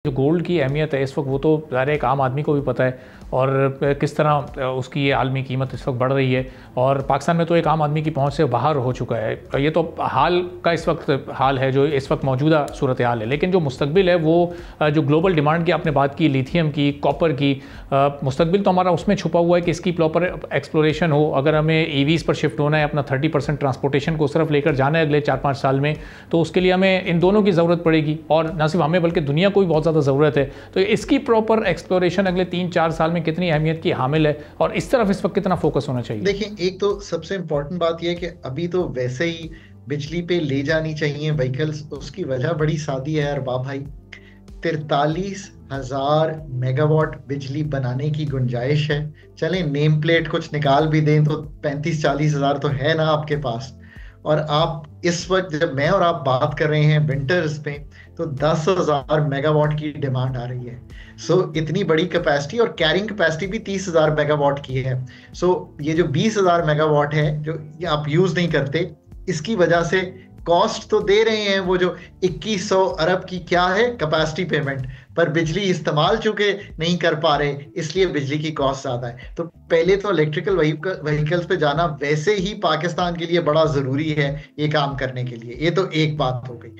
जो गोल्ड की अहमियत है इस वक्त वो तो ज़ाहिर है एक आम आदमी को भी पता है और किस तरह उसकी ये आलमी कीमत इस वक्त बढ़ रही है और पाकिस्तान में तो एक आम आदमी की पहुंच से बाहर हो चुका है। ये तो हाल का इस वक्त हाल है जो इस वक्त मौजूदा सूरत हाल है, लेकिन जो मुस्तकबिल है वो जो ग्लोबल डिमांड की आपने बात की, लिथियम की, कॉपर की, मुस्तकबिल तो हमारा उसमें छुपा हुआ है कि इसकी प्रॉपर एक्सप्लोरेशन हो। अगर हमें ईवीज़ पर शिफ्ट होना है, अपना 30% ट्रांसपोर्टेशन को सिर्फ लेकर जाना है अगले 4-5 साल में, तो उसके लिए हमें इन दोनों की ज़रूरत पड़ेगी और न सिर्फ हमें बल्कि दुनिया को भी बहुत ज़्यादा ज़रूरत है। तो इसकी प्रॉपर एक्सप्लोरेशन अगले 3-4 साल में कितनी अहमियत की हामिल है और इस तरफ इस वक्त कितना फोकस होना चाहिए? देखिए, एक तो सबसे इम्पोर्टेंट बात यह है कि अभी तो वैसे ही बिजली पे ले जानी चाहिए व्हीकल्स। उसकी वजह बड़ी सादी है अरबाब भाई। 43,000 मेगावाट बिजली बनाने की गुंजाइश है। चलें नेम प्लेट कुछ निकाल भी दें तो 35-40 हजार तो है ना आपके पास। और आप इस वक्त जब मैं और आप बात कर रहे हैं विंटर्स में, तो 10,000 मेगावाट की डिमांड आ रही है। इतनी बड़ी कैपेसिटी और कैरिंग कैपेसिटी भी 30,000 मेगावाट की है। ये जो 20,000 मेगावाट है जो आप यूज नहीं करते, इसकी वजह से कॉस्ट तो दे रहे हैं वो जो 2100 अरब की क्या है कैपेसिटी पेमेंट, पर बिजली इस्तेमाल चूंकि नहीं कर पा रहे इसलिए बिजली की कॉस्ट ज्यादा है। तो पहले तो इलेक्ट्रिकल व्हीकल्स पे जाना वैसे ही पाकिस्तान के लिए बड़ा जरूरी है ये काम करने के लिए। ये तो एक बात हो गई।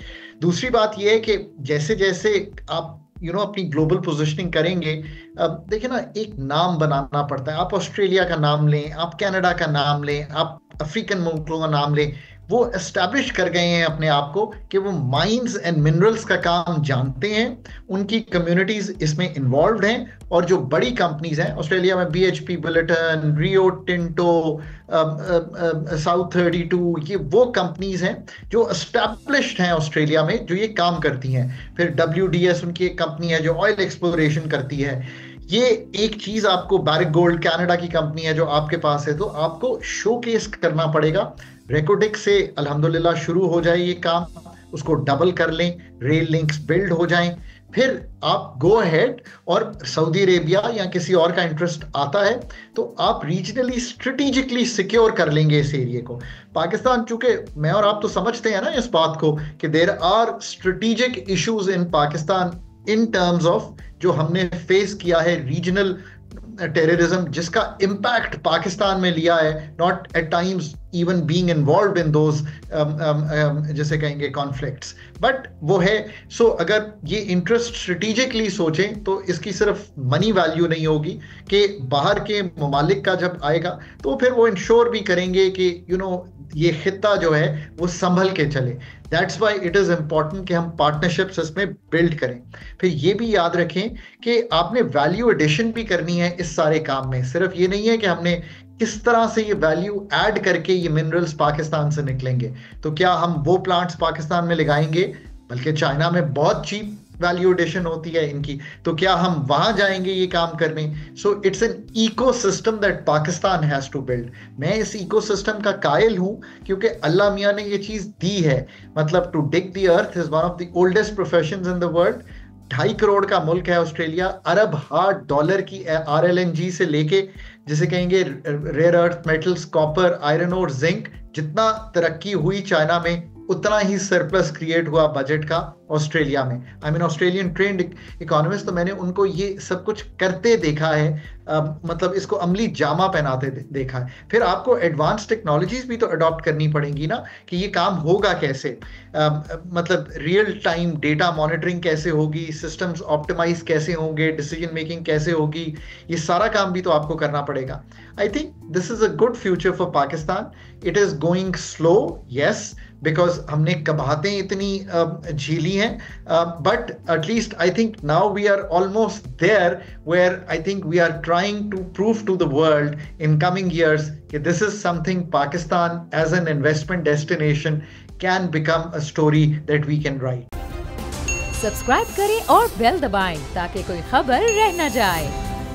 दूसरी बात ये है कि जैसे जैसे आप अपनी ग्लोबल पोजीशनिंग करेंगे, अब देखिए ना, एक नाम बनाना पड़ता है। आप ऑस्ट्रेलिया का नाम लें, आप कनाडा का नाम लें, आप अफ्रीकन मुल्कों का नाम लें, वो एस्टैब्लिश कर गए हैं अपने आप को कि वो माइंस एंड मिनरल्स का काम जानते हैं। उनकी कम्युनिटीज इसमें इन्वॉल्व हैं और जो बड़ी कंपनीज हैं ऑस्ट्रेलिया में, BHP Billiton, Rio Tinto, south 32, ये वो कंपनीज हैं जो एस्टैब्लिश्ड हैं ऑस्ट्रेलिया में, जो ये काम करती हैं। फिर WDS उनकी एक कंपनी है जो ऑयल एक्सप्लोरेशन करती है। ये एक चीज आपको, बैरिक गोल्ड कनाडा की कंपनी है जो आपके पास है, तो आपको शोकेस करना पड़ेगा। रेकोडिक से अल्हम्दुलिल्लाह शुरू हो जाए ये काम, उसको डबल कर लें, रेल लिंक्स बिल्ड हो जाएं, फिर आप गो अहेड। और सऊदी अरेबिया या किसी और का इंटरेस्ट आता है तो आप रीजनली स्ट्रेटेजिकली सिक्योर कर लेंगे इस एरिया को। पाकिस्तान, चूंकि मैं और आप तो समझते हैं ना इस बात को कि there are strategic issues in Pakistan in terms of जो हमने फेस किया है रीजनल टेररिज्म, जिसका इम्पैक्ट पाकिस्तान में लिया है, not at times even being involved in those जैसे कहेंगे कॉन्फ्लिक्ट्स, बट वो है। अगर ये इंटरेस्ट स्ट्रेटेजिकली सोचें तो इसकी सिर्फ मनी वैल्यू नहीं होगी कि बाहर के ममालिक का जब आएगा तो फिर वो इंश्योर भी करेंगे कि ये खित्ता जो है वो संभल के चले। That's why it is important कि हम पार्टनरशिप्स इसमें बिल्ड करें। फिर ये भी याद रखें कि आपने वैल्यू एडिशन भी करनी है इस सारे काम में। सिर्फ ये नहीं है कि हमने किस तरह से ये वैल्यू ऐड करके ये मिनरल्स पाकिस्तान से निकलेंगे, तो क्या हम वो प्लांट्स पाकिस्तान में लगाएंगे, बल्कि चाइना में बहुत चीप वैल्यू एडिशन होती है इनकी, तो क्या हम वहां जाएंगे ये काम करने? It's an ecosystem that Pakistan has to build. मैं इस इकोसिस्टम का कायल हूं क्योंकि अल्लाह मियां ने ये चीज दी है। मतलब to dig the earth is one of the oldest professions in the world. 2.5 crore का मुल्क है ऑस्ट्रेलिया। अरब हार्ड डॉलर की RLNG से लेके जिसे कहेंगे rare earth metals, copper, iron और जिंक, जितना तरक्की हुई चाइना में उतना ही सरप्लस क्रिएट हुआ बजट का ऑस्ट्रेलिया में। I mean Australian trained economist, तो मैंने उनको ये सब कुछ करते देखा है, मतलब इसको अमली जामा पहनाते देखा है। फिर आपको एडवांस टेक्नोलॉजीज भी तो अडॉप्ट करनी पड़ेंगी ना कि ये काम होगा कैसे। मतलब रियल टाइम डेटा मॉनिटरिंग कैसे होगी, सिस्टम्स ऑप्टिमाइज कैसे होंगे, डिसीजन मेकिंग कैसे होगी, ये सारा काम भी तो आपको करना पड़ेगा। I think this is a good future for Pakistan. It is going slow, yes, because हमने कबाहतें इतनी झीली हैं, but at least I think now we are almost there where I think we are trying to prove to the world in coming years कि this is something Pakistan as an investment destination can become a story that we can write. Subscribe करें और bell दबाएं ताकि कोई खबर रह न जाए।